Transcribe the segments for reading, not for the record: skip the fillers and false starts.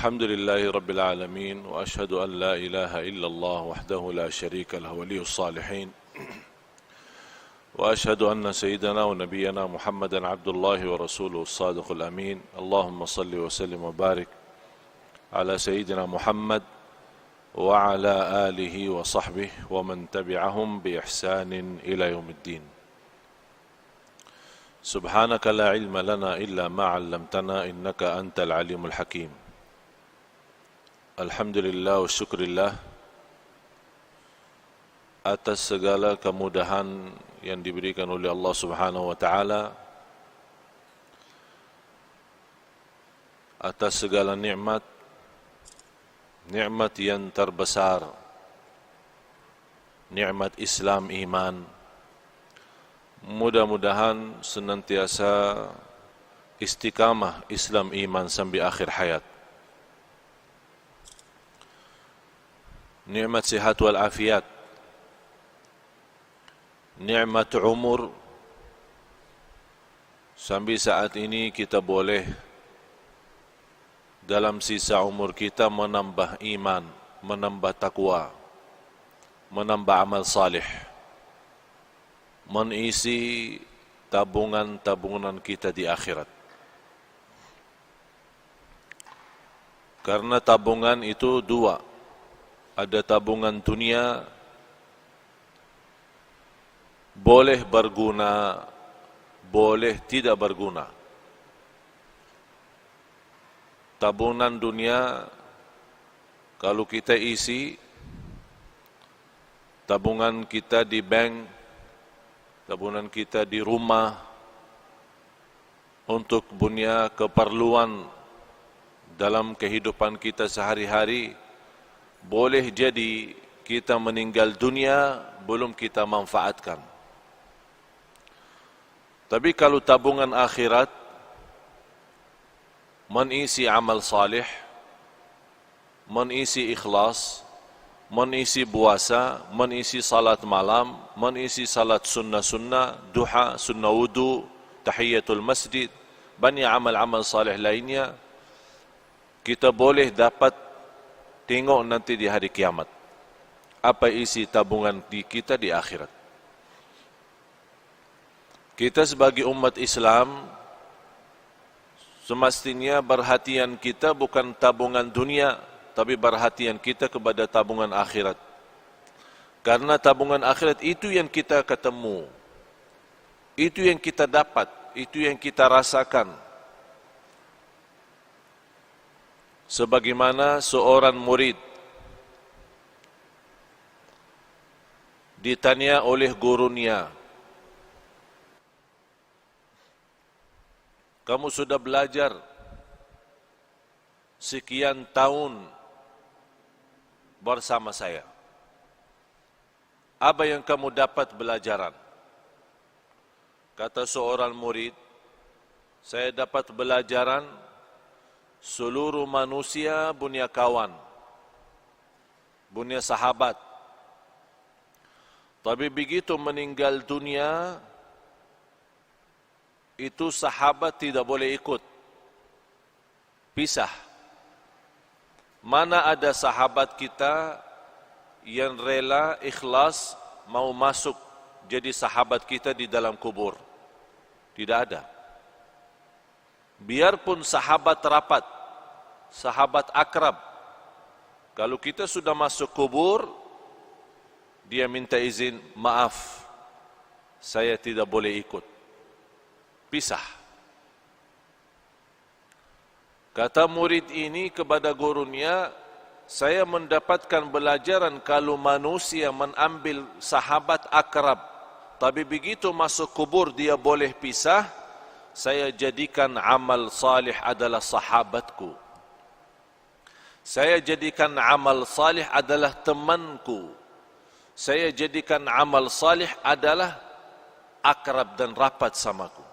الحمد لله رب العالمين وأشهد أن لا إله إلا الله وحده لا شريك له ولي الصالحين وأشهد أن سيدنا ونبينا محمدا عبد الله ورسوله الصادق الأمين اللهم صل وسلم وبارك على سيدنا محمد وعلى آله وصحبه ومن تبعهم بإحسان إلى يوم الدين سبحانك لا علم لنا إلا ما علمتنا إنك أنت العليم الحكيم Alhamdulillah wa syukurillah atas segala kemudahan yang diberikan oleh Allah Subhanahu wa taala, atas segala nikmat yang terbesar, nikmat Islam iman. Mudah-mudahan senantiasa istiqamah Islam iman sampai akhir hayat. Nikmat sihat wal afiat, nikmat umur, sampai saat ini kita boleh dalam sisa umur kita menambah iman, menambah takwa, menambah amal salih, mengisi tabungan-tabungan kita di akhirat. Karena tabungan itu dua. Ada tabungan dunia, boleh berguna, boleh tidak berguna. Tabungan dunia, kalau kita isi, tabungan kita di bank, tabungan kita di rumah, untuk punya keperluan dalam kehidupan kita sehari-hari, boleh jadi kita meninggal dunia belum kita manfaatkan. Tapi kalau tabungan akhirat mengisi amal salih, mengisi ikhlas, mengisi puasa, mengisi salat malam, mengisi salat sunnah-sunnah, duha, sunnah wudu, tahiyatul masjid, banyak amal-amal salih lainnya, kita boleh dapat tengok nanti di hari kiamat apa isi tabungan kita di akhirat. Kita sebagai umat Islam semestinya perhatian kita bukan tabungan dunia, tapi perhatian kita kepada tabungan akhirat. Karena tabungan akhirat itu yang kita ketemu, itu yang kita dapat, itu yang kita rasakan. Sebagaimana seorang murid ditanya oleh gurunya, kamu sudah belajar sekian tahun bersama saya, apa yang kamu dapat belajaran? Kata seorang murid, saya dapat belajaran seluruh manusia punya kawan, punya sahabat. Tapi begitu meninggal dunia, itu sahabat tidak boleh ikut, pisah. Mana ada sahabat kita yang rela, ikhlas, mau masuk jadi sahabat kita di dalam kubur? Tidak ada. Biarpun sahabat rapat, sahabat akrab, kalau kita sudah masuk kubur, dia minta izin, maaf, saya tidak boleh ikut, pisah. Kata murid ini kepada gurunya, saya mendapatkan pelajaran kalau manusia mengambil sahabat akrab, tapi begitu masuk kubur dia boleh pisah, saya jadikan amal salih adalah sahabatku. Saya jadikan amal salih adalah temanku. Saya jadikan amal salih adalah akrab dan rapat samaku.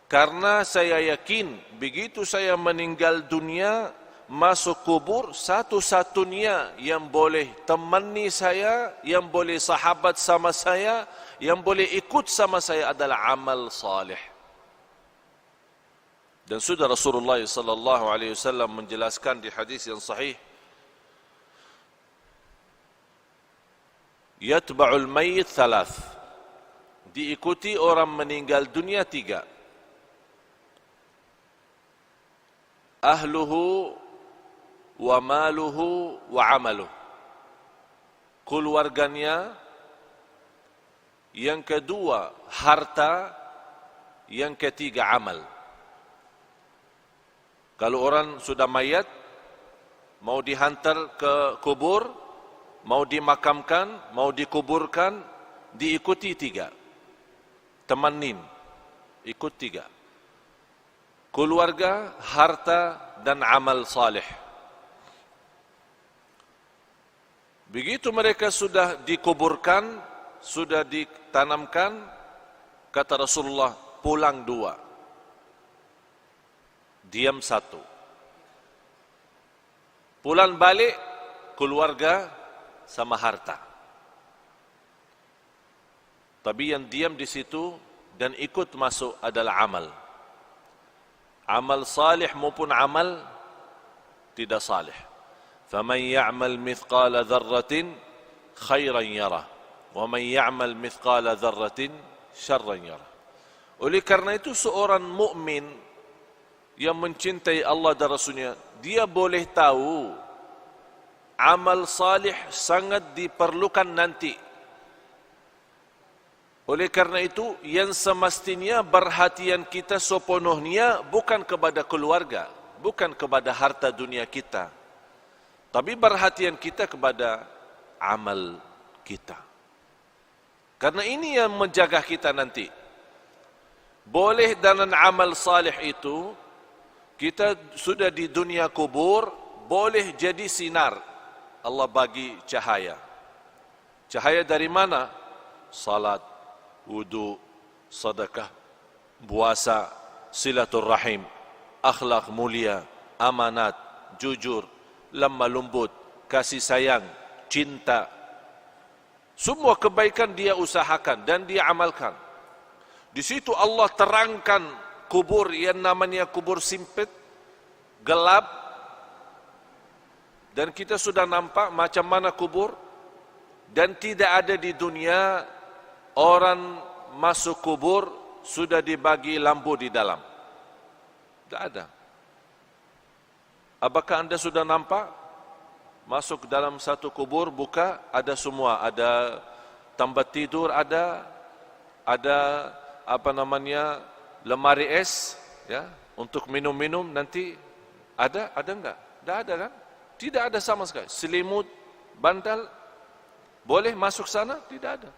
Karena saya yakin begitu saya meninggal dunia, masuk kubur, satu-satunya yang boleh temani saya, yang boleh sahabat sama saya, yang boleh ikut sama saya adalah amal salih. Dan sudah Rasulullah sallallahu alaihi wasallam menjelaskan di hadis yang sahih, yatba'ul mayyit thalath, diikuti orang meninggal dunia 3. Ahluhu wa maluhu wa amaluh, keluarganya, yang kedua harta, yang ketiga amal. Kalau orang sudah mayat, mau dihantar ke kubur, mau dimakamkan, mau dikuburkan, diikuti 3. Temanin, ikut 3. Keluarga, harta, dan amal saleh. Begitu mereka sudah dikuburkan, sudah ditanamkan, kata Rasulullah, pulang 2. Diam 1. Pulang balik, keluarga sama harta. Tapi yang diam di situ dan ikut masuk adalah amal. Amal salih maupun amal tidak salih. Faman ya'mal mithqala dzarratin khairan yarah, wa man ya'mal mithqala dzarratin syarran yarah. Oleh karena itu seorang mukmin yang mencintai Allah dan Rasulnya, dia boleh tahu amal salih sangat diperlukan nanti. Oleh karena itu, yang semestinya perhatian kita sepenuhnya bukan kepada keluarga, bukan kepada harta dunia kita, tapi perhatian kita kepada amal kita. Karena ini yang menjaga kita nanti. Boleh dalam amal salih itu, kita sudah di dunia kubur, boleh jadi sinar. Allah bagi cahaya. Cahaya dari mana? Salat, wudu, sedekah, puasa, silaturrahim, akhlak mulia, amanat, jujur, lemah lembut, kasih sayang, cinta. Semua kebaikan dia usahakan dan dia amalkan. Di situ Allah terangkan kubur yang namanya kubur sempit, gelap, dan kita sudah nampak macam mana kubur, dan tidak ada di dunia orang masuk kubur sudah dibagi lampu di dalam. Tidak ada. Apakah anda sudah nampak masuk dalam satu kubur, buka, ada semua, ada tempat tidur, ada lemari es, ya, untuk minum-minum nanti ada enggak? Tidak ada kan? Tidak ada sama sekali. Selimut, bantal, boleh masuk sana? Tidak ada.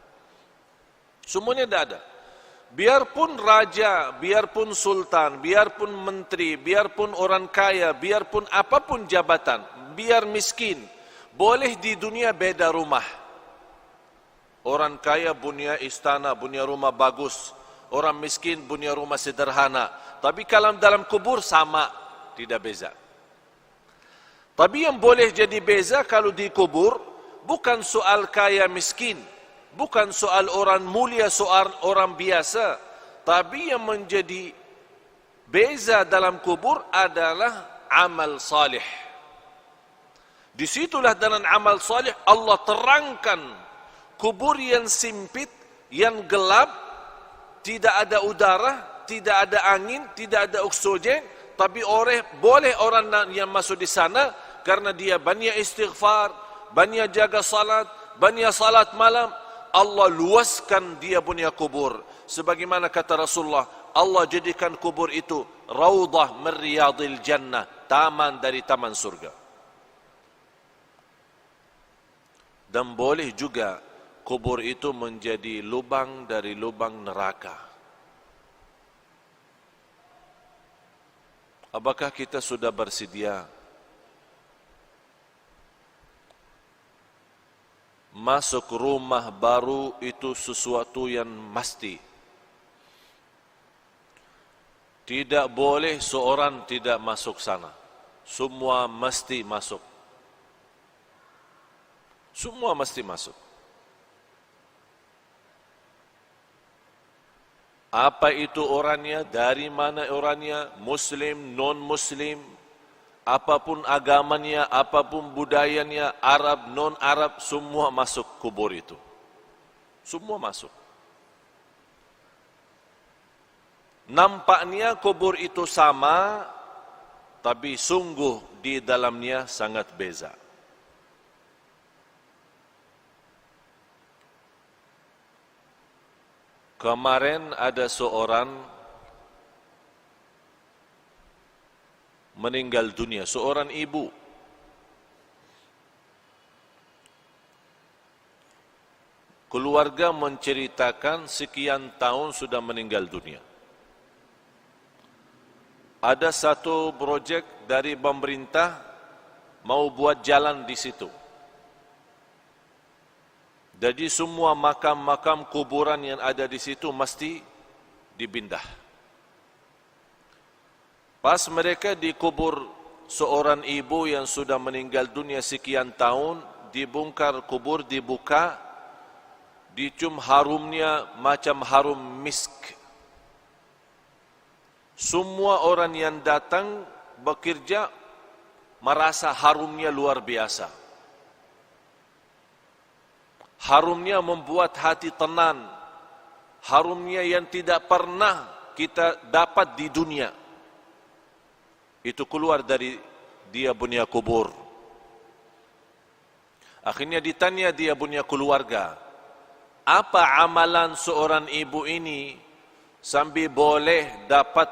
Semuanya tidak ada. Biarpun raja, biarpun sultan, biarpun menteri, biarpun orang kaya, biarpun apapun jabatan, biar miskin, boleh di dunia beda rumah. Orang kaya punya istana, punya rumah bagus. Orang miskin punya rumah sederhana. Tapi kalau dalam kubur sama, tidak beza. Tapi yang boleh jadi beza kalau di kubur, bukan soal kaya miskin, bukan soal orang mulia, soal orang biasa. Tapi yang menjadi beza dalam kubur adalah amal salih. Disitulah dalam amal salih Allah terangkan kubur yang sempit, yang gelap, tidak ada udara, tidak ada angin, tidak ada oksigen, tapi boleh orang yang masuk di sana karena dia banyak istighfar, banyak jaga salat, banyak salat malam. Allah luaskan dia punya kubur. Sebagaimana kata Rasulullah, Allah jadikan kubur itu raudhah min riyadil jannah, taman dari taman surga. Dan boleh juga kubur itu menjadi lubang dari lubang neraka. Apakah kita sudah bersedia masuk rumah baru itu sesuatu yang mesti? Tidak boleh seorang tidak masuk sana. Semua mesti masuk. Semua mesti masuk. Apa itu orangnya, dari mana orangnya, Muslim, non-Muslim, apapun agamanya, apapun budayanya, Arab, non-Arab, semua masuk kubur itu. Semua masuk. Nampaknya kubur itu sama, tapi sungguh di dalamnya sangat beza. Kemarin ada seorang meninggal dunia, seorang ibu. Keluarga menceritakan sekian tahun sudah meninggal dunia. Ada satu projek dari pemerintah mau buat jalan di situ. Jadi semua makam-makam kuburan yang ada di situ mesti dipindah. Pas mereka dikubur seorang ibu yang sudah meninggal dunia sekian tahun, dibongkar kubur, dibuka, dicium harumnya macam harum misk. Semua orang yang datang bekerja merasa harumnya luar biasa. Harumnya membuat hati tenang. Harumnya yang tidak pernah kita dapat di dunia. Itu keluar dari dia punya kubur. Akhirnya ditanya dia punya keluarga, apa amalan seorang ibu ini sambil boleh dapat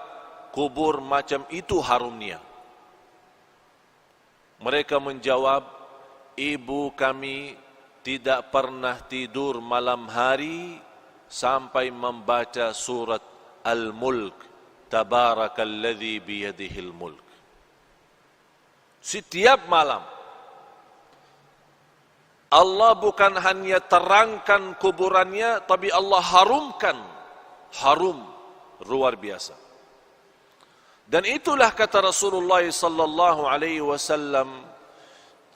kubur macam itu harumnya? Mereka menjawab, ibu kami tidak pernah tidur malam hari sampai membaca surat Al-Mulk, Tabarakalladzi biyadihil mulk. Setiap malam Allah bukan hanya terangkan kuburannya, tapi Allah harumkan. Harum luar biasa. Dan itulah kata Rasulullah sallallahu alaihi wasallam,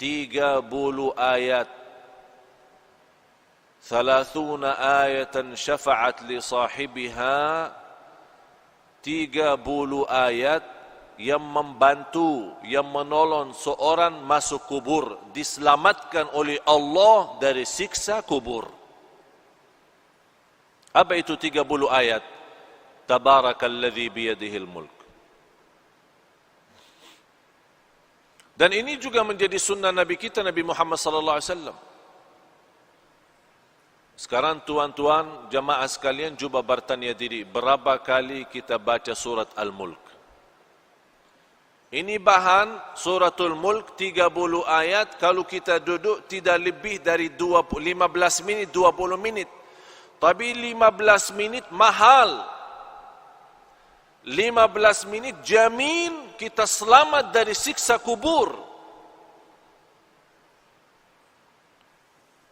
30 ayat, 30 ayatan syafa'at li sahibiha, 30 ayat yang membantu, yang menolong seorang masuk kubur, diselamatkan oleh Allah dari siksa kubur. Apa itu 30 ayat? Tabarakalladzi biyadihil mulk. Dan ini juga menjadi sunnah Nabi kita, Nabi Muhammad sallallahu alaihi wasallam. Sekarang tuan-tuan jamaah sekalian cuba bertanya diri, berapa kali kita baca surat Al-Mulk? Ini bahan suratul Mulk 30 ayat, kalau kita duduk tidak lebih dari 15 minit, 20 minit. Tapi 15 minit mahal. 15 minit jamin kita selamat dari siksa kubur.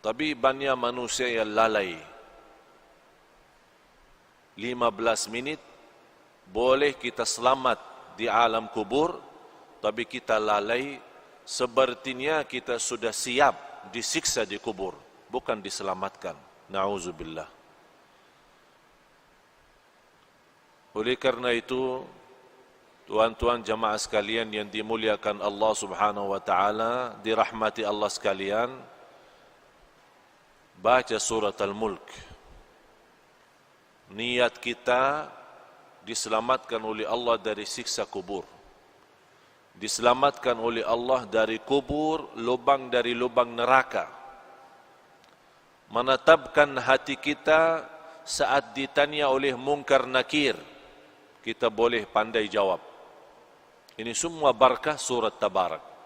Tapi banyak manusia yang lalai. 15 minit boleh kita selamat di alam kubur, tapi kita lalai, sepertinya kita sudah siap disiksa di kubur, bukan diselamatkan. Na'udzubillah. Oleh karena itu, tuan-tuan jamaah sekalian yang dimuliakan Allah Subhanahu wa taala, dirahmati Allah sekalian, baca surat Al-Mulk. Niat kita diselamatkan oleh Allah dari siksa kubur. Diselamatkan oleh Allah dari kubur, lubang dari lubang neraka. Menetapkan hati kita saat ditanya oleh mungkar nakir, kita boleh pandai jawab. Ini semua barakah surat Tabarak.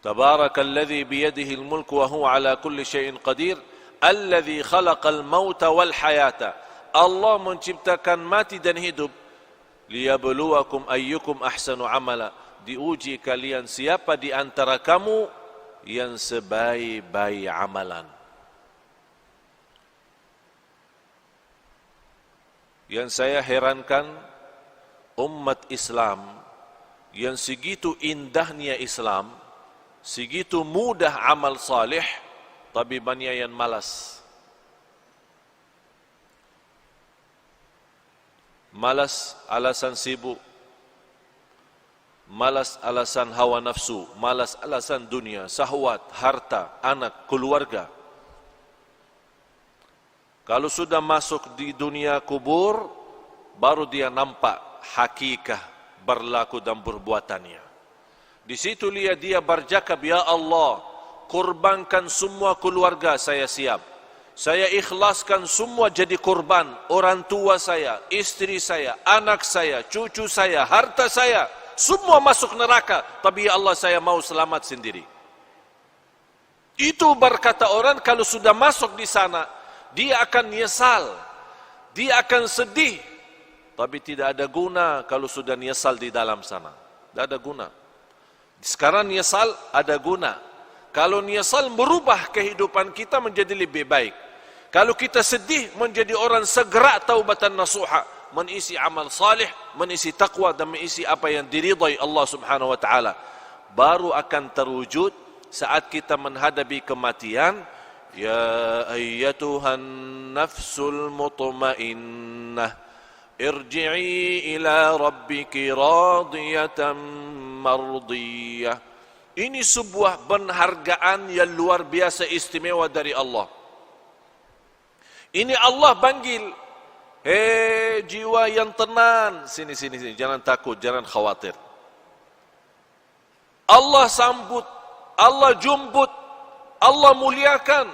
Tabarakalladzi biyadihil mulk wa huwa ala kulli syai'in qadir, alladzi khalaqal mauta wal hayata. Allah menciptakan mati dan hidup, liyabluwakum ayyukum ahsanu amala. Diuji kalian siapa di antara kamu yang sebaik-baik amalan. Yang saya herankan, umat Islam yang segitu indahnya Islam, segitu mudah amal salih, tapi banyak yang malas. malas alasan sibuk, malas alasan hawa nafsu, malas alasan dunia, syahwat, harta, anak, keluarga. Kalau sudah masuk di dunia kubur, baru dia nampak hakikah berlaku dan perbuatannya. Di situ dia bercakap, ya Allah, kurbankan semua keluarga saya siap. Saya ikhlaskan semua jadi kurban. Orang tua saya, istri saya, anak saya, cucu saya, harta saya, semua masuk neraka. Tapi ya Allah, saya mau selamat sendiri. Itu berkata orang kalau sudah masuk di sana, dia akan nyesal, dia akan sedih. Tapi tidak ada guna kalau sudah nyesal di dalam sana. Tidak ada guna. Sekarang nyesal ada guna. Kalau nyesal merubah kehidupan kita menjadi lebih baik. Kalau kita sedih menjadi orang segera taubatan nasuha, mengisi amal salih, mengisi taqwa dan mengisi apa yang diridai Allah Subhanahu wa taala. Baru akan terwujud saat kita menghadapi kematian. Ya ayyatuhan nafsul mutmainnah, irji'i ila rabbiki radiyatan mardiyah. Ini sebuah penghargaan yang luar biasa istimewa dari Allah. Ini Allah panggil, hei jiwa yang tenang, sini, jangan takut, jangan khawatir. Allah sambut, Allah jumput, Allah muliakan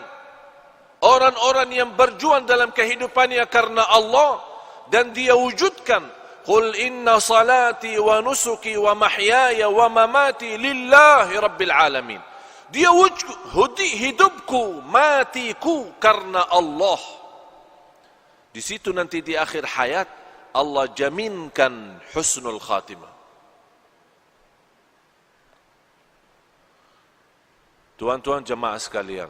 orang-orang yang berjuang dalam kehidupannya karena Allah, dan dia wujudkan, qul inna salati wa nusuki wa mahyaya wa mamati lillahi rabbil alamin. Dia wujud hidupku, matiku karena Allah. Di situ nanti di akhir hayat Allah jaminkan husnul khatimah. Tuan-tuan jemaah sekalian,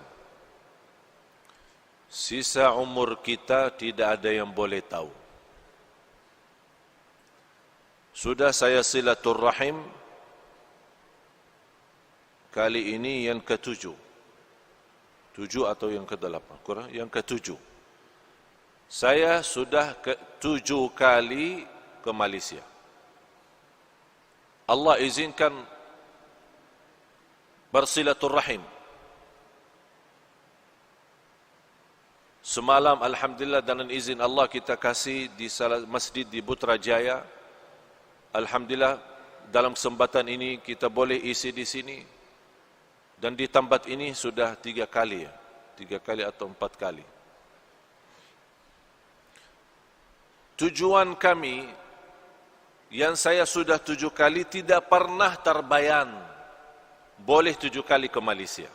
sisa umur kita tidak ada yang boleh tahu. Sudah saya silaturrahim kali ini yang ke-7. 7 atau yang ke-8? Kurang, yang ke-7. Saya sudah ke-7 kali ke Malaysia. Allah izinkan bersilaturrahim. Semalam alhamdulillah dengan izin Allah kita kasih di salah masjid di Putrajaya. Alhamdulillah dalam kesempatan ini kita boleh isi di sini. Dan di tempat ini sudah 3 kali ya. 3 kali atau 4 kali. Tujuan kami yang saya sudah 7 kali tidak pernah terbayang boleh 7 kali ke Malaysia.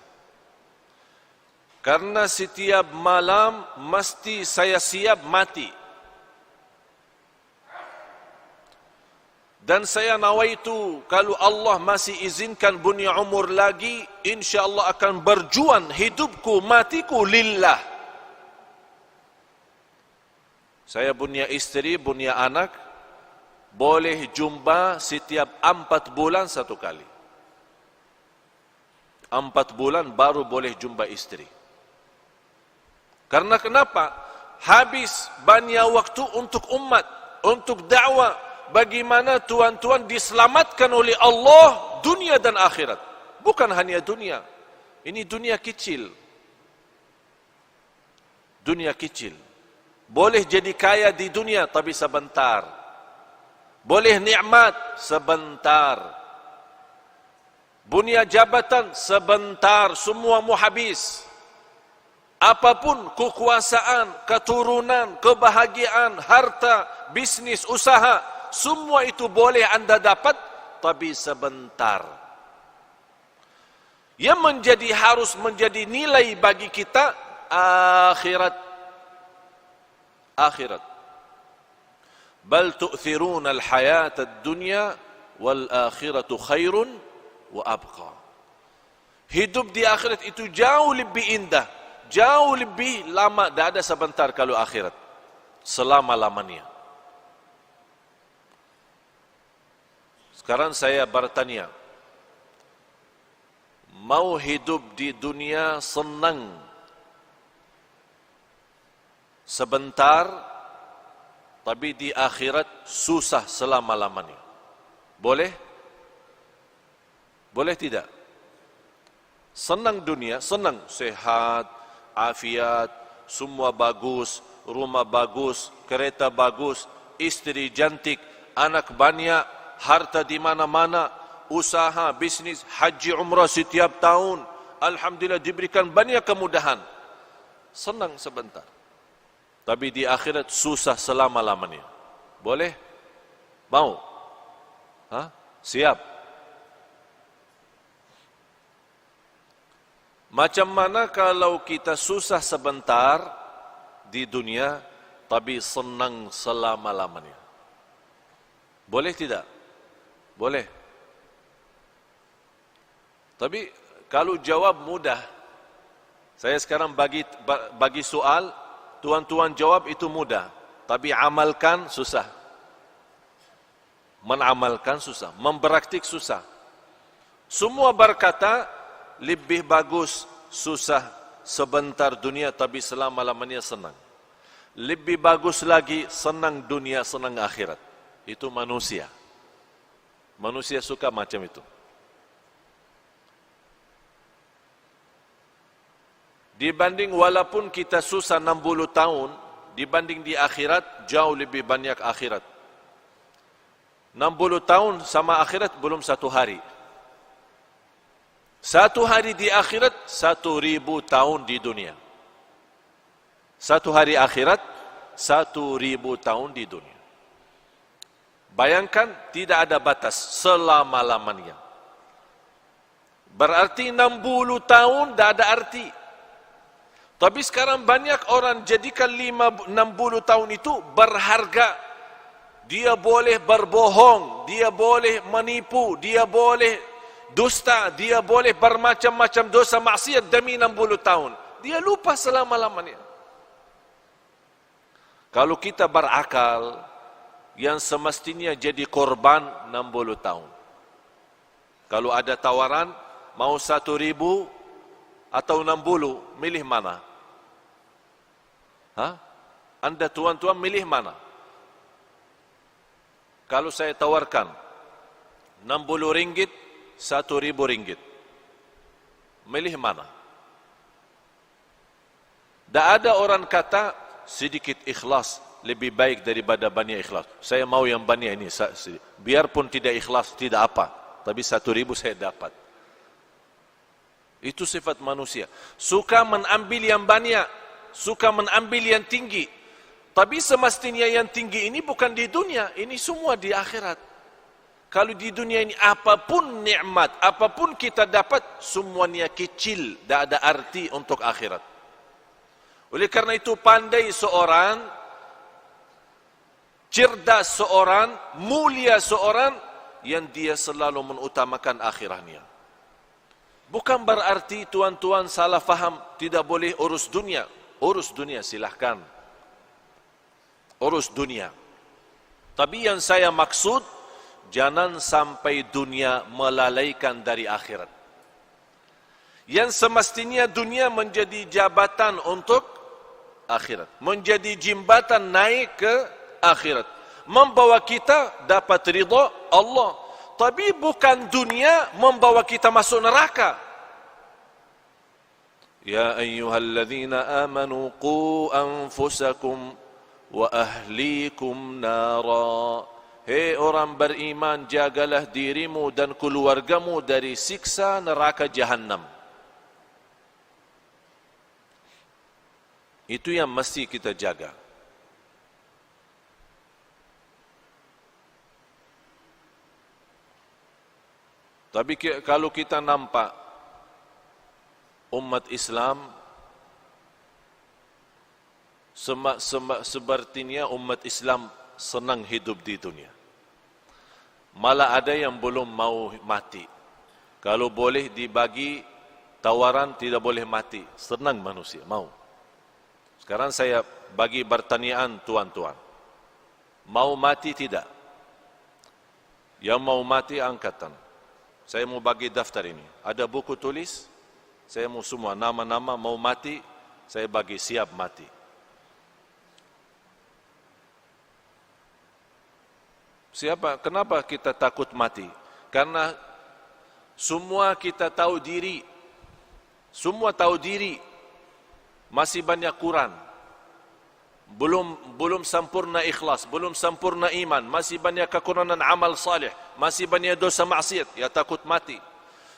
Karena setiap malam mesti saya siap mati. Dan saya nawaitu kalau Allah masih izinkan punya umur lagi, insyaAllah akan berjuang hidupku, matiku lillah. Saya punya istri, punya anak, boleh jumpa setiap 4 bulan 1 kali. 4 bulan baru boleh jumpa istri. Karena kenapa? Habis banyak waktu untuk umat, untuk dakwah. Bagaimana tuan-tuan diselamatkan oleh Allah dunia dan akhirat. Bukan hanya dunia. Ini dunia kecil. Dunia kecil. Boleh jadi kaya di dunia tapi sebentar. Boleh nikmat sebentar. Punya jabatan sebentar, semua mau habis. Apapun kekuasaan, keturunan, kebahagiaan, harta, bisnis, usaha, semua itu boleh anda dapat tapi sebentar. Yang harus menjadi nilai bagi kita akhirat. Akhirat. Bal tu'thiruna al-hayata ad-dunya wal akhiratu khairun wa abqa. Hidup di akhirat itu jauh lebih indah, jauh lebih lama. Tidak ada sebentar kalau akhirat, selama-lamanya. Sekarang saya bertanya, mau hidup di dunia senang sebentar tapi di akhirat susah selama-lamanya. Boleh? Boleh tidak? Senang dunia, senang, sehat, afiat, semua bagus, rumah bagus, kereta bagus, istri cantik, anak banyak, harta di mana-mana, usaha, bisnis, haji, umrah setiap tahun. Alhamdulillah diberikan banyak kemudahan. Senang sebentar. Tapi di akhirat susah selama-lamanya. Boleh? Mau? Hah? Siap? Macam mana kalau kita susah sebentar di dunia, tapi senang selama-lamanya? Boleh tidak? Boleh. Tapi kalau jawab mudah, saya sekarang bagi soal, tuan-tuan jawab itu mudah, tapi amalkan susah. Menamalkan susah, mempraktik susah. Semua berkata, lebih bagus susah sebentar dunia, tapi selama-lamanya senang. Lebih bagus lagi senang dunia, senang akhirat. Itu manusia. Manusia suka macam itu. Dibanding walaupun kita susah 60 tahun, dibanding di akhirat, jauh lebih banyak akhirat. 60 tahun sama akhirat belum satu hari. Satu hari di akhirat, 1000 tahun di dunia. Satu hari akhirat, 1000 tahun di dunia. Bayangkan, tidak ada batas, selama-lamanya. Berarti 60 tahun tidak ada arti. Tapi sekarang banyak orang jadikan 60 tahun itu berharga. Dia boleh berbohong, dia boleh menipu, dia boleh dusta, dia boleh bermacam-macam dosa maksiat demi 60 tahun. Dia lupa selama-lamanya. Kalau kita berakal, yang semestinya jadi korban 60 tahun. Kalau ada tawaran, mau 1.000 atau 60, milih mana? Hah? Anda tuan-tuan milih mana? Kalau saya tawarkan 60 ringgit, 1.000 ringgit, milih mana? Tak ada orang kata sedikit ikhlas lebih baik daripada banyak ikhlas. Saya mau yang banyak ini, biarpun tidak ikhlas tidak apa, tapi 1.000 saya dapat. Itu sifat manusia. Suka mengambil yang banyak, suka mengambil yang tinggi. Tapi semestinya yang tinggi ini bukan di dunia, ini semua di akhirat. Kalau di dunia ini apapun nikmat, apapun kita dapat, semuanya kecil, tidak ada arti untuk akhirat. Oleh karena itu pandai seorang, cerdas seorang, mulia seorang, yang dia selalu mengutamakan akhiratnya. Bukan berarti tuan-tuan salah faham, tidak boleh urus dunia. Urus dunia silahkan. Urus dunia. Tapi yang saya maksud, jangan sampai dunia melalaikan dari akhirat. Yang semestinya dunia menjadi jabatan untuk akhirat. Menjadi jembatan naik ke akhirat. Membawa kita dapat ridha Allah. Tapi bukan dunia membawa kita masuk neraka. Ya ayyuhalladzina amanu qu anfusakum wa ahlikum nara. Hei orang beriman, jagalah dirimu dan keluargamu dari siksa neraka Jahannam. Itu yang mesti kita jaga. Tapi kalau kita nampak umat Islam sepertinya umat Islam senang hidup di dunia. Malah ada yang belum mau mati. Kalau boleh dibagi tawaran tidak boleh mati, senang manusia, mau. Sekarang saya bagi pertanyaan tuan-tuan. Mau mati tidak? Yang mau mati angkatan. Saya mau bagi daftar ini. Ada buku tulis, saya mau semua nama-nama mau mati, saya bagi siap mati. Kenapa kita takut mati? Karena semua kita tahu diri, masih banyak kurang. Belum sempurna ikhlas, belum sempurna iman, masih banyak kekurangan amal salih, masih banyak dosa maksiat, ya takut mati.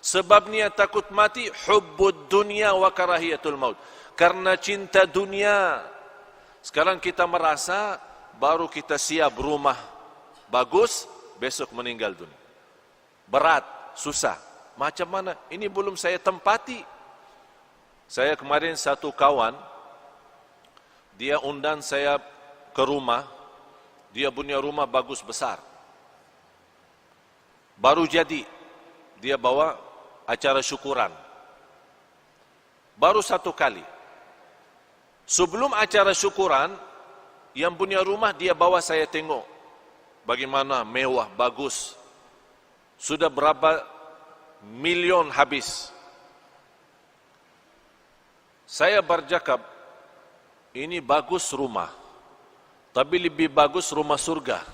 Sebabnya takut mati, hubbud dunya wa karahiyatul maut. Karena cinta dunia. Sekarang kita merasa baru kita siap rumah bagus, besok meninggal dunia. Berat, susah. Macam mana? Ini belum saya tempati. Saya kemarin satu kawan, dia undang saya ke rumah, dia punya rumah bagus besar. Baru jadi, dia bawa acara syukuran. Baru satu kali. Sebelum acara syukuran, yang punya rumah dia bawa saya tengok. Bagaimana mewah, bagus. Sudah berapa milion habis. Saya bercakap, ini bagus rumah, tapi lebih bagus rumah surga.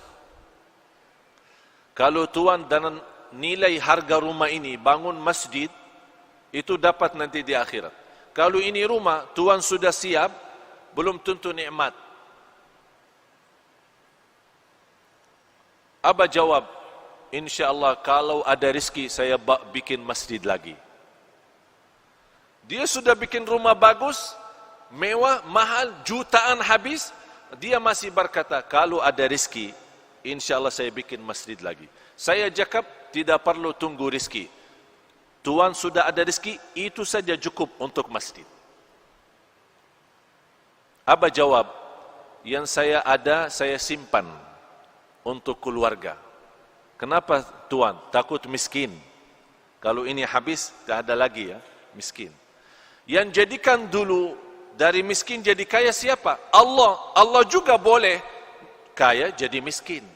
Kalau Tuhan dan nilai harga rumah ini bangun masjid, itu dapat nanti di akhirat. Kalau ini rumah, Tuhan sudah siap, belum tentu nikmat. Abah jawab, InsyaAllah kalau ada rezeki saya bikin masjid lagi. Dia sudah bikin rumah bagus, mewah, mahal, jutaan habis. Dia masih berkata, kalau ada rezeki, InsyaAllah saya bikin masjid lagi. Saya cakap, tidak perlu tunggu rezeki. Tuhan sudah ada rezeki, itu saja cukup untuk masjid. Abah jawab, yang saya ada, saya simpan untuk keluarga. Kenapa Tuhan? Takut miskin. Kalau ini habis, tak ada lagi ya, miskin. Yang jadikan dulu dari miskin jadi kaya siapa? Allah. Allah juga boleh kaya jadi miskin.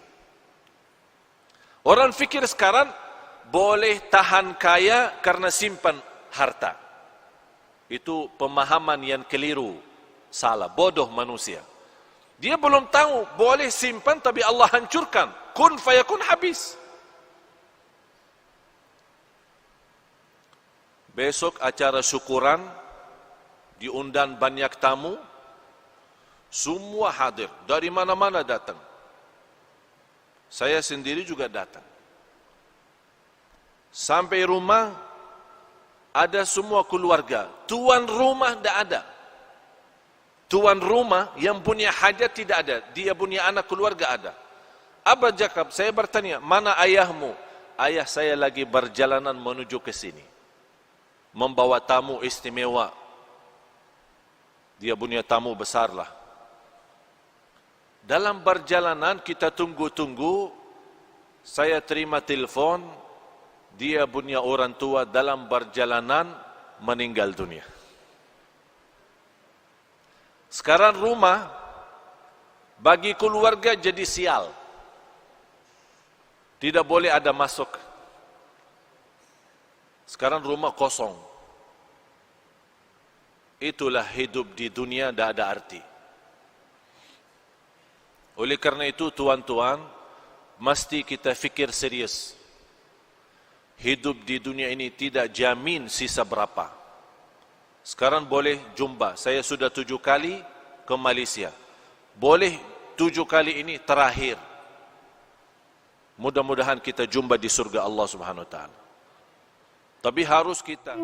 Orang fikir sekarang boleh tahan kaya karena simpan harta. Itu pemahaman yang keliru, salah, bodoh manusia. Dia belum tahu boleh simpan tapi Allah hancurkan. Kun fayakun, habis. Besok acara syukuran, diundang banyak tamu, semua hadir, dari mana-mana datang. Saya sendiri juga datang. Sampai rumah, ada semua keluarga. Tuan rumah tidak ada. Tuan rumah yang punya hajat tidak ada. Dia punya anak keluarga ada. Abah Jakab, saya bertanya, mana ayahmu? Ayah saya lagi berjalanan menuju ke sini. Membawa tamu istimewa. Dia punya tamu besar lah. Dalam perjalanan kita tunggu-tunggu, saya terima telepon, dia punya orang tua dalam perjalanan meninggal dunia. Sekarang rumah bagi keluarga jadi sial. Tidak boleh ada masuk. Sekarang rumah kosong. Itulah hidup di dunia, tidak ada arti. Oleh karena itu tuan-tuan, mesti kita fikir serius. Hidup di dunia ini tidak jamin sisa berapa. Sekarang boleh jumpa, saya sudah 7 kali ke Malaysia. Boleh 7 kali ini terakhir. Mudah-mudahan kita jumpa di surga Allah Subhanahu Wa Taala. Tapi harus kita